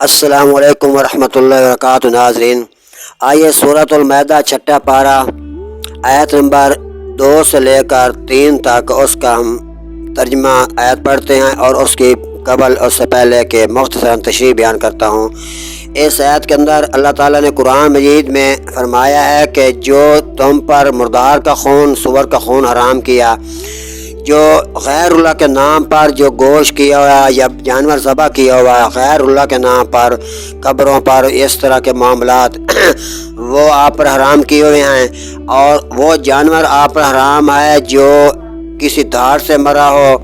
السلام علیکم ورحمۃ اللہ وبرکاتہ۔ ناظرین، آئیے سورۃ المائدہ چھٹا پارہ آیت نمبر 2 سے لے کر 3 تک اس کا ہم ترجمہ آیت پڑھتے ہیں اور اس کی قبل اس سے پہلے کہ مختصراً تشریح بیان کرتا ہوں۔ اس آیت کے اندر اللہ تعالیٰ نے قرآن مجید میں فرمایا ہے کہ جو تم پر مردار کا خون، سور کا خون حرام کیا، جو غیر اللہ کے نام پر جو گوشت کیا ہوا یا جانور ذبح کیا ہوا ہے غیر اللہ کے نام پر، قبروں پر، اس طرح کے معاملات وہ آپ پر حرام کیے ہوئے ہیں، اور وہ جانور آپ پر حرام ہے جو کسی دھار سے مرا ہو،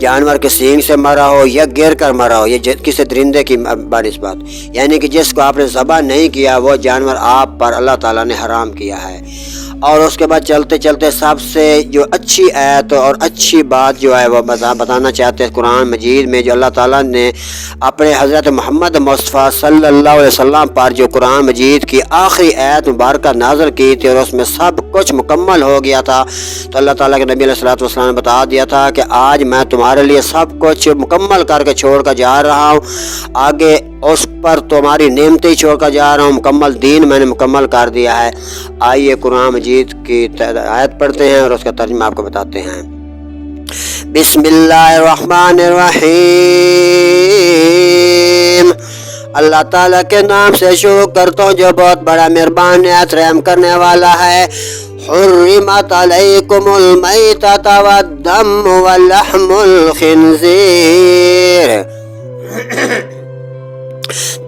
جانور کے سینگ سے مرا ہو یا گر کر مرا ہو، یہ کسی درندے کی بنسبت، یعنی کہ جس کو آپ نے ذبح نہیں کیا وہ جانور آپ پر اللہ تعالیٰ نے حرام کیا ہے۔ اور اس کے بعد چلتے چلتے سب سے جو اچھی آیت اور اچھی بات جو ہے وہ بتانا چاہتے ہیں قرآن مجید میں، جو اللہ تعالیٰ نے اپنے حضرت محمد مصطفیٰ صلی اللہ علیہ وسلم پر جو قرآن مجید کی آخری آیت مبارکہ نازل کی تھی اور اس میں سب کچھ مکمل ہو گیا تھا، تو اللہ تعالیٰ کے نبی علیہ الصلوۃ والسلام نے بتا دیا تھا کہ آج میں تمہارے لیے سب کچھ مکمل کر کے چھوڑ کر جا رہا ہوں، آگے اس پر تمہاری نعمتیں چھوڑ کر جا رہا ہوں، مکمل دین میں نے مکمل کر دیا ہے۔ آئیے قرآن مجید کی آیت پڑھتے ہیں اور اس کا ترجمہ آپ کو بتاتے ہیں۔ بسم اللہ الرحمن الرحیم۔ اللہ تعالیٰ کے نام سے شروع کرتا ہوں جو بہت بڑا مہربان نہایت رحم کرنے والا ہے۔ حرمت علیکم المیتۃ والدم ولحم الخنزیر،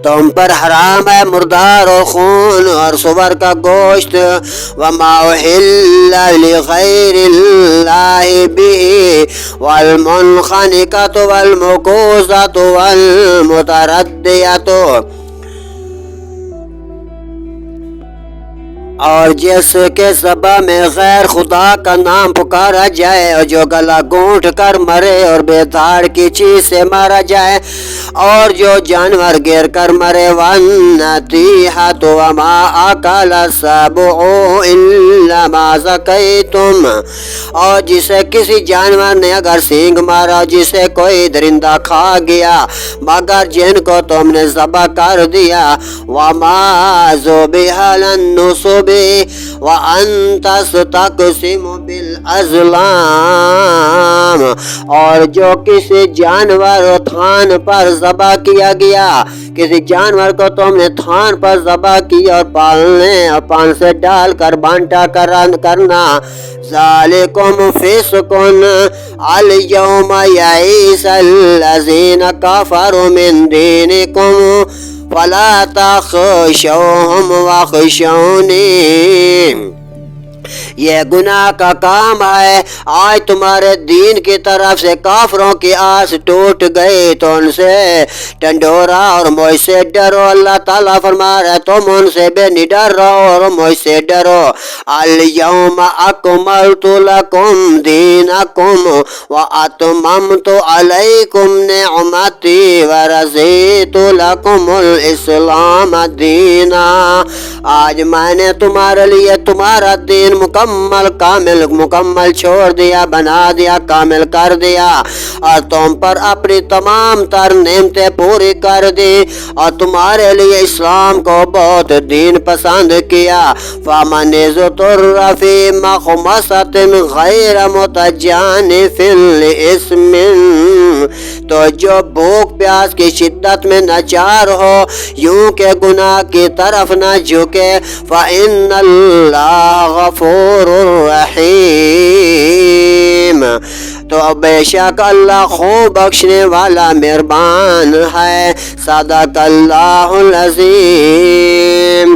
تم پر حرام ہے مردار اور خون اور سور کا گوشت، وما احل لغیر اللہ بہ والمنخنقۃ والموقوذۃ والمتردیۃ، اور جس کے ذبح میں غیر خدا کا نام پکارا جائے اور جو گلا گونٹ کر مرے اور بے دھاڑ کی چیز سے مارا جائے اور جو جانور گر کر مرے، والنطیحۃ وما اکل السبع الا ما ذکیتم، اور جسے کسی جانور نے اگر سینگ مارا، جسے کوئی درندہ کھا گیا مگر جن کو تم نے ذبح کر دیا، وما ذبح علی النصب وَأَن تَسْتَقْسِمُوا بِالْأَزْلَامِ، اور جو کسی جانور تھان پر ذبح کیا گیا، کسی جانور کو تم نے تھان پر ذبح کیا اور پالنے اور پان سے ڈال کر بانٹا کرنا، ذَلِكُمْ فِسْقٌ الْيَوْمَ يَئِسَ الَّذِينَ كَفَرُوا مِنْ دِينِكُمْ فَلَا تَخْشَوْهُمْ وَاخْشَوْنِي، یہ گناہ کا کام ہے، آج تمہارے دین کی طرف سے کافروں کی آس ٹوٹ گئی تو ان سے ڈنڈورا اور مجھ سے ڈرو۔ اللہ تعالیٰ فرما رہا ہے تم ان سے بے نڈر رہو اور مجھ سے ڈرو۔ الیوم اکملت لکم دینکم واتممت علیکم نعمتی ورضیت لکم الاسلام دینا، آج میں نے تمہارے لیے تمہارا دین مکمل چھوڑ دیا، بنا دیا، کامل کر دیا، اور تم پر اپنی تمام تر نعمتیں پوری کر دی اور تمہارے لیے اسلام کو بہت دین پسند کیا۔ فَمَنِ اضْطُرَّ فِي مَخْمَصَةٍ غَيْرَ مُتَجَانِفٍ لِإِثْمٍ، تو جو بھوک پیاس کی شدت میں ناچار ہو، یوں کہ گناہ کی طرف نہ جھکے، فَإِنَّ اللَّهَ غفور رحیم، تو بے شک اللہ خوب بخشنے والا مہربان ہے۔ صدق اللہ العظیم۔